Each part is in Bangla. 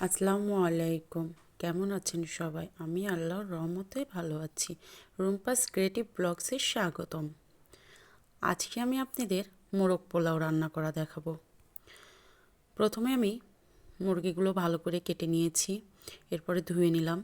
আসসালামু আলাইকুম। কেমন আছেন সবাই? আমি আল্লাহর রহমতে ভালো আছি। রুম্পাস ক্রিয়েটিভ ব্লগসে স্বাগতম। আজকে আমি আপনাদের মোরগ পোলাও রান্না করা দেখাবো। প্রথমে আমি মুরগিগুলো ভালো করে কেটে নিয়েছি, এরপরে ধুয়ে নিলাম।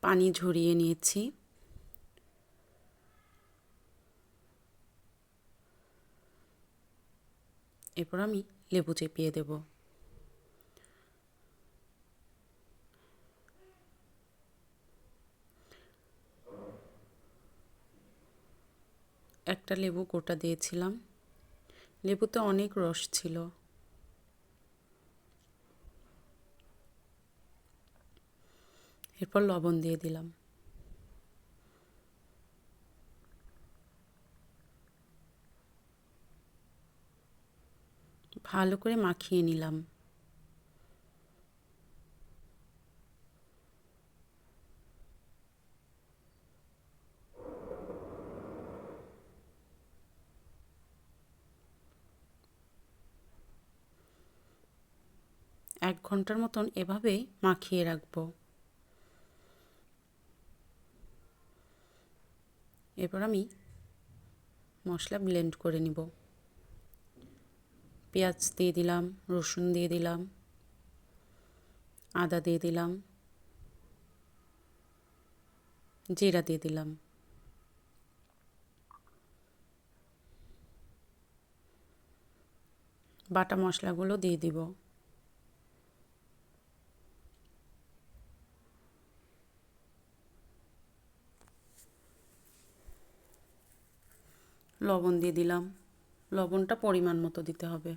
পানি ঝরিয়ে নিয়েছি। এরপর আমি লেবু চেপিয়ে দেব। একটা লেবু গোটা দিয়েছিলাম। লেবুতে অনেক রস ছিল। এরপর লবণ দিয়ে দিলাম। ভালো করে মাখিয়ে নিলাম। এক ঘন্টার মতন এভাবেই মাখিয়ে রাখবো। এরপর আমি মশলা ব্লেন্ড করে নিব। পেঁয়াজ দিয়ে দিলাম, রসুন দিয়ে দিলাম, আদা দিয়ে দিলাম, জিরা দিয়ে দিলাম। বাটা মশলাগুলো দিয়ে দিব। লবণ দিয়ে দিলাম। লবণটা পরিমাণ মতো দিতে হবে।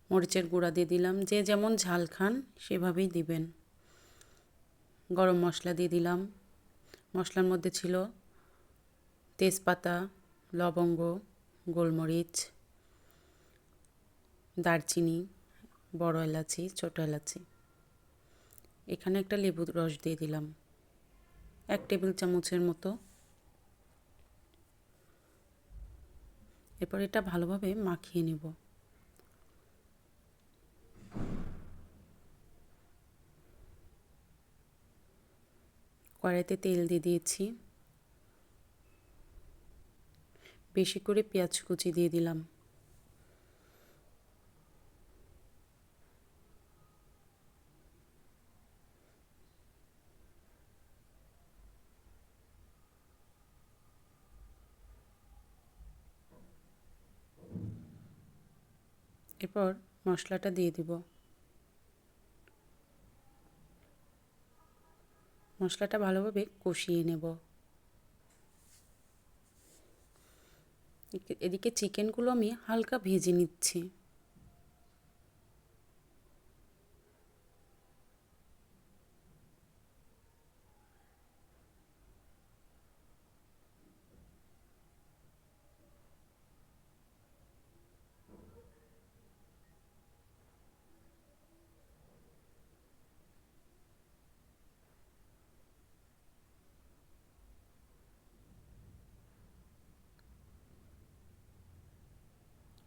মরিচের গুঁড়া দিয়ে দিলাম। যে যেমন ঝাল খান সেভাবেই দিবেন। গরম মশলা দিয়ে দিলাম। মশলার মধ্যে ছিল তেজপাতা, লবঙ্গ, গোলমরিচ, দারচিনি, বড় এলাচি, ছোট এলাচি। এখানে একটা লেবুর রস দিয়ে দিলাম, 1 টেবিল চামচের মতো। এরপর এটা ভালোভাবে মাখিয়ে নেব। কড়াইতে তেল দিয়ে দিয়েছি। বেশি করে পেঁয়াজ কুচি দিয়ে দিলাম। এরপর মশলাটা দিয়ে দিব। মশলাটা ভালোভাবে কষিয়ে নেব। এদিকে চিকেনগুলো আমি হালকা ভেজে নিচ্ছি।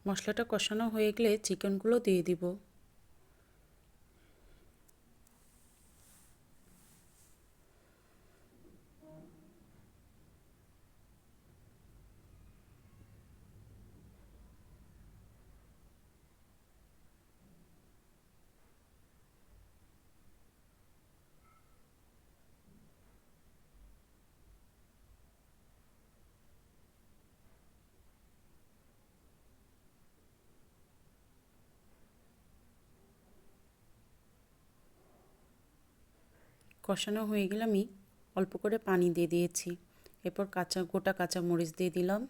মশলাটা কষানো হয়ে গেলে চিকেনগুলো দিয়ে দিব। কষানো হয়ে গেলে আমি অল্প করে পানি দিয়ে দিয়েছি। এরপর গোটা কাঁচা মরিচ দিয়ে দিলাম।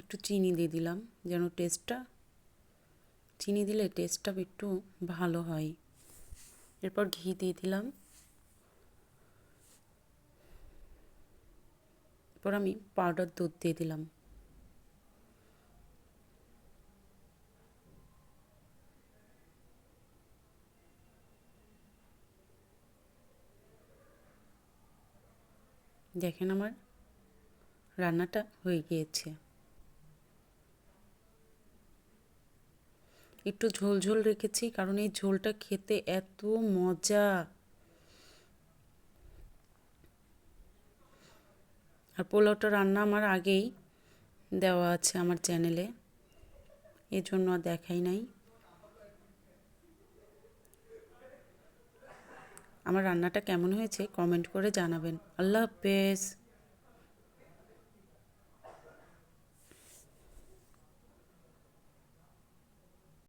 একটু চিনি দিয়ে দিলাম, যেন চিনি দিলে টেস্টটা একটু ভালো হয়। এরপর ঘি দিয়ে দিলাম। এরপর আমি পাউডার দুধ দিয়ে দিলাম। দেখেন আমার রান্নাটা হয়ে গিয়েছে। একটু ঝোল ঝোল রেখেছি কারণ এই ঝোলটা খেতে এত মজা। আর পোলাওটা রান্না আমার আগেই দেওয়া আছে আমার চ্যানেলে, এই জন্য আর দেখাই নাই। আমার রান্নাটা কেমন হয়েছে কমেন্ট করে জানাবেন। আল্লাহ হাফেজ।